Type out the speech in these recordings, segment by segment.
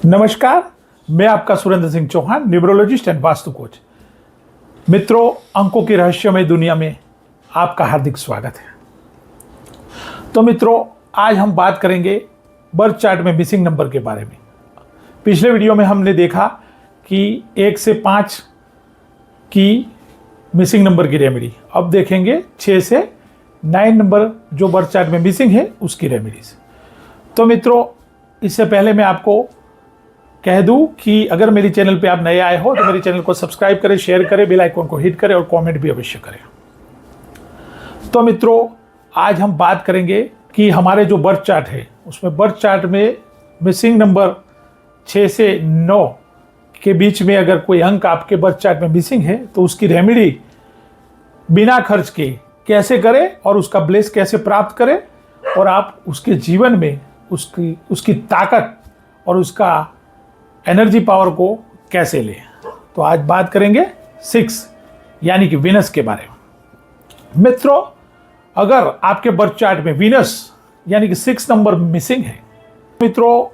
नमस्कार, मैं आपका Surendra Singh Chauhan, numerologist and Vastu coach. मित्रों, अंकों की रहस्यमय दुनिया में आपका हार्दिक स्वागत है। तो मित्रों, आज हम बात करेंगे बर्थ चार्ट में मिसिंग नंबर के बारे में। पिछले वीडियो में हमने देखा कि 1 से 5 की मिसिंग नंबर की रेमेडी। अब देखेंगे 6 से 9 नंबर जो बर्थ चार्ट में मिसिंग है उसकी रेमेडीज। तो मित्रों, इससे पहले मैं आपको कह दूं कि अगर मेरी चैनल पे आप नए आए हो तो मेरे चैनल को सब्सक्राइब करें, शेयर करें, बेल आइकन को हिट करें और कमेंट भी अवश्य करें। तो मित्रों, आज हम बात करेंगे कि हमारे जो बर्थ चार्ट है उसमें बर्थ चार्ट में मिसिंग नंबर 6 से 9 के बीच में अगर कोई अंक आपके बर्थ चार्ट में मिसिंग है तो उसकी रेमेडी बिना खर्च के कैसे करें और उसका ब्लेस कैसे प्राप्त करें और आप उसके जीवन में उसकी ताकत और उसका एनर्जी पावर को कैसे लें। तो आज बात करेंगे 6 यानी कि वीनस के बारे में। मित्रों, अगर आपके बर्थ चार्ट में वीनस यानी कि 6 नंबर मिसिंग है, मित्रों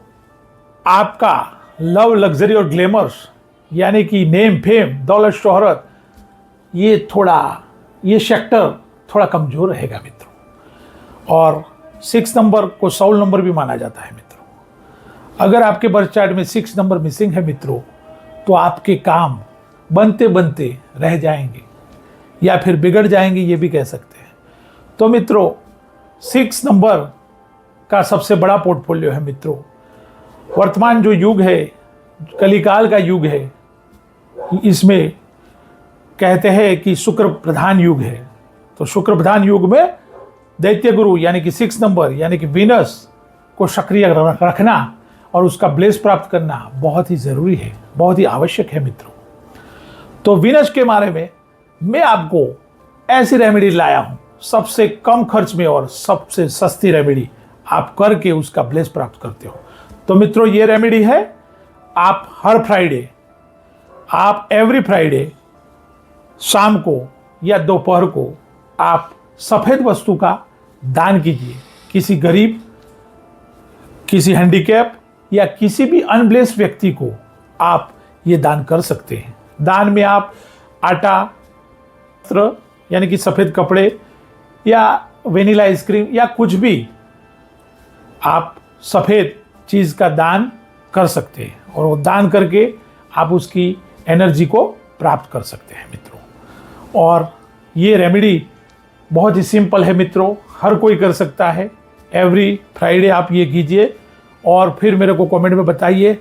आपका लव, लग्जरी और ग्लैमर्स यानी कि नेम, फेम, दौलत, शोहरत, ये सेक्टर थोड़ा कमजोर रहेगा मित्रों। और 6 नंबर को सोल नंबर भी माना जाता है मित्रों। अगर आपके बर्थ चार्ट में 6 नंबर मिसिंग है मित्रों, तो आपके काम बनते बनते रह जाएंगे या फिर बिगड़ जाएंगे, ये भी कह सकते हैं। तो मित्रों, 6 नंबर का सबसे बड़ा पोर्टफोलियो है मित्रों। वर्तमान जो युग है, कलिकाल का युग है, इसमें कहते हैं कि शुक्र प्रधान युग है। तो शुक्र प्रधान युग में दैत्य गुरु यानी कि 6 नंबर यानी कि वीनस को सक्रिय रखना और उसका ब्लेस प्राप्त करना बहुत ही ज़रूरी है, बहुत ही आवश्यक है मित्रों। तो वीनस के बारे में मैं आपको ऐसी रेमेडी लाया हूँ, सबसे कम खर्च में और सबसे सस्ती रेमेडी आप करके उसका ब्लेस प्राप्त करते हो। तो मित्रों, ये रेमेडी है, आप हर फ्राइडे, आप एवरी फ्राइडे शाम को या दोपहर को आप सफ़ेद वस्तु का दान कीजिए। किसी गरीब, किसी हैंडीकैप या किसी भी अनब्लेस्ड व्यक्ति को आप ये दान कर सकते हैं। दान में आप आटा, वस्त्र यानी कि सफ़ेद कपड़े या वेनिला आइसक्रीम या कुछ भी आप सफ़ेद चीज़ का दान कर सकते हैं और वो दान करके आप उसकी एनर्जी को प्राप्त कर सकते हैं मित्रों। और ये रेमेडी बहुत ही सिंपल है मित्रों, हर कोई कर सकता है। एवरी फ्राइडे आप ये कीजिए और फिर मेरे को कमेंट में बताइए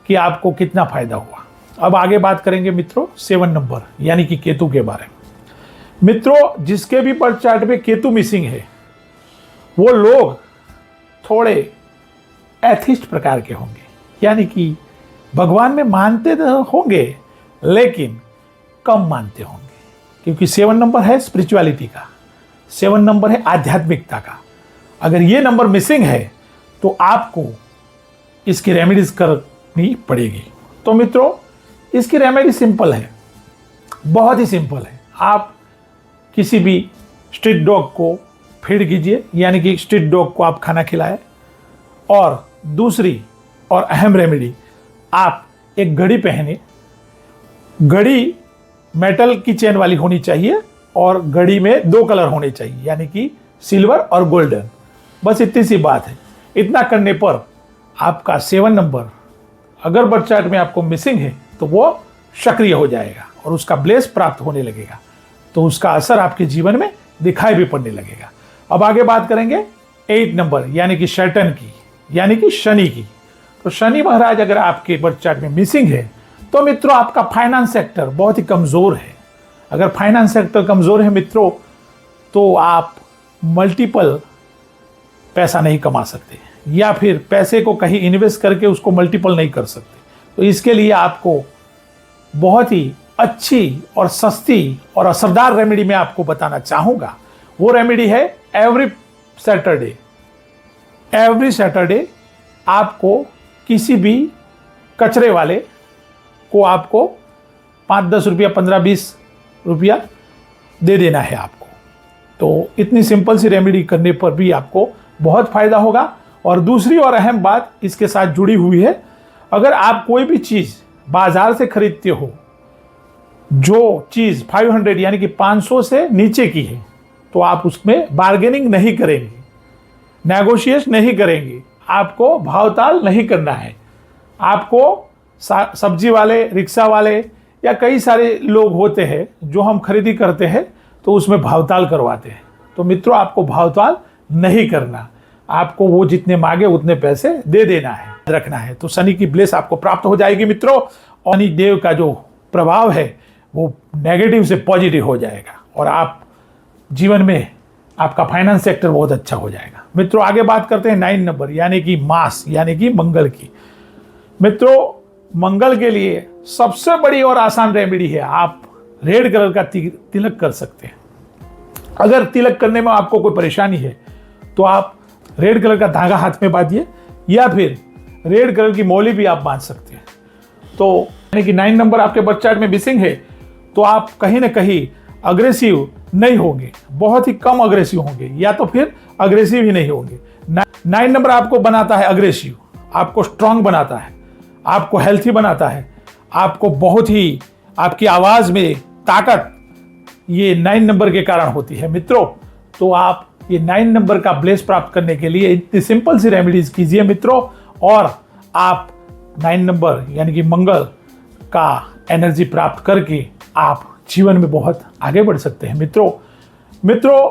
कि आपको कितना फ़ायदा हुआ। अब आगे बात करेंगे मित्रों 7 नंबर यानी कि केतु के बारे में। मित्रों, जिसके भी बर्थ चार्ट में केतु मिसिंग है वो लोग थोड़े एथिस्ट प्रकार के होंगे, यानी कि भगवान में मानते तो होंगे लेकिन कम मानते होंगे, क्योंकि 7 नंबर है स्पिरिचुअलिटी का, 7 नंबर है आध्यात्मिकता का। अगर ये नंबर मिसिंग है तो आपको इसकी रेमेडीज करनी पड़ेगी। तो मित्रों, इसकी रेमेडी सिंपल है, बहुत ही सिंपल है। आप किसी भी स्ट्रीट डॉग को फीड कीजिए, यानी कि स्ट्रीट डॉग को आप खाना खिलाएं। और दूसरी और अहम रेमेडी, आप एक घड़ी पहने। घड़ी मेटल की चेन वाली होनी चाहिए और घड़ी में 2 कलर होने चाहिए, यानी कि सिल्वर और गोल्डन। बस इतनी सी बात है। इतना करने पर आपका 7 नंबर अगर बर्थ चार्ट में आपको मिसिंग है तो वो सक्रिय हो जाएगा और उसका ब्लेस प्राप्त होने लगेगा। तो उसका असर आपके जीवन में दिखाई भी पड़ने लगेगा। अब आगे बात करेंगे 8 नंबर यानी कि सैटर्न की, यानी कि शनि की। तो शनि महाराज अगर आपके बर्थ चार्ट में मिसिंग है तो मित्रों आपका फाइनेंस सेक्टर बहुत ही कमज़ोर है। अगर फाइनेंस सेक्टर कमज़ोर है मित्रों तो आप मल्टीपल पैसा नहीं कमा सकते या फिर पैसे को कहीं इन्वेस्ट करके उसको मल्टीपल नहीं कर सकते। तो इसके लिए आपको बहुत ही अच्छी और सस्ती और असरदार रेमेडी मैं आपको बताना चाहूँगा। वो रेमेडी है एवरी सैटरडे आपको किसी भी कचरे वाले को आपको 5-10 रुपया, 15-20 रुपया दे देना है आपको। तो इतनी सिंपल सी रेमेडी करने पर भी आपको बहुत फ़ायदा होगा। और दूसरी और अहम बात इसके साथ जुड़ी हुई है, अगर आप कोई भी चीज़ बाजार से खरीदते हो, जो चीज़ 500 यानी कि 500 से नीचे की है, तो आप उसमें बार्गेनिंग नहीं करेंगे, नेगोशिएट नहीं करेंगे, आपको भावताल नहीं करना है। आपको सब्जी वाले, रिक्शा वाले या कई सारे लोग होते हैं जो हम खरीदी करते हैं तो उसमें भावताल करवाते हैं। तो मित्रों, आपको भावताल नहीं करना, आपको वो जितने मांगे उतने पैसे दे देना है, रखना है। तो शनि की ब्लेस आपको प्राप्त हो जाएगी मित्रों। और शनि देव का जो प्रभाव है वो नेगेटिव से पॉजिटिव हो जाएगा और आप जीवन में आपका फाइनेंस सेक्टर बहुत अच्छा हो जाएगा। मित्रों, आगे बात करते हैं 9 नंबर यानी कि मास यानी कि मंगल की। मित्रों, मंगल के लिए सबसे बड़ी और आसान रेमेडी है, आप रेड कलर का तिलक कर सकते हैं। अगर तिलक करने में आपको कोई परेशानी है तो आप रेड कलर का धागा हाथ में बांधिए या फिर रेड कलर की मौली भी आप बांध सकते हैं। तो यानी कि 9 नंबर आपके बर्थ चार्ट में मिसिंग है तो आप कहीं ना कहीं अग्रेसिव नहीं होंगे, बहुत ही कम अग्रेसिव होंगे या तो फिर अग्रेसिव ही नहीं होंगे। 9 नंबर आपको बनाता है अग्रेसिव, आपको स्ट्रांग बनाता है, आपको हेल्थी बनाता है, आपको बहुत ही आपकी आवाज में ताकत ये 9 नंबर के कारण होती है मित्रों। तो आप ये 9 नंबर का ब्लेस प्राप्त करने के लिए इतनी सिंपल सी रेमेडीज कीजिए मित्रों, और आप 9 नंबर यानी कि मंगल का एनर्जी प्राप्त करके आप जीवन में बहुत आगे बढ़ सकते हैं मित्रों।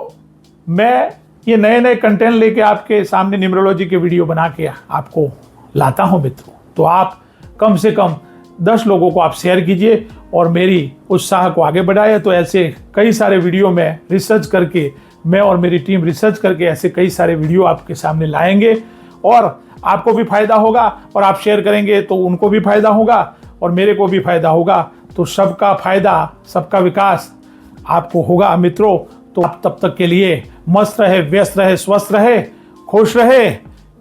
मैं ये नए नए कंटेंट लेके आपके सामने न्यूमरोलॉजी के वीडियो बना के आपको लाता हूं मित्रों। तो आप कम से कम 10 लोगों को आप शेयर कीजिए और मेरी उत्साह को आगे बढ़ाए। तो ऐसे कई सारे वीडियो में रिसर्च करके, मैं और मेरी टीम रिसर्च करके ऐसे कई सारे वीडियो आपके सामने लाएंगे और आपको भी फायदा होगा, और आप शेयर करेंगे तो उनको भी फायदा होगा और मेरे को भी फायदा होगा। तो सबका फायदा, सबका विकास आपको होगा मित्रों। तो आप तब तक के लिए मस्त रहे, व्यस्त रहे, स्वस्थ रहे, खुश रहे,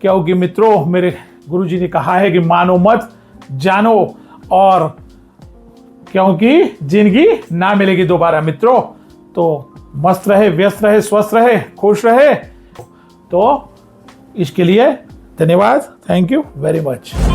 क्योंकि मित्रों मेरे गुरुजी ने कहा है कि मानो मत जानो, और क्योंकि जिंदगी ना मिलेगी दोबारा मित्रों। तो मस्त रहे, व्यस्त रहे, स्वस्थ रहे, खुश रहे। तो इसके लिए धन्यवाद, थैंक यू वेरी मच।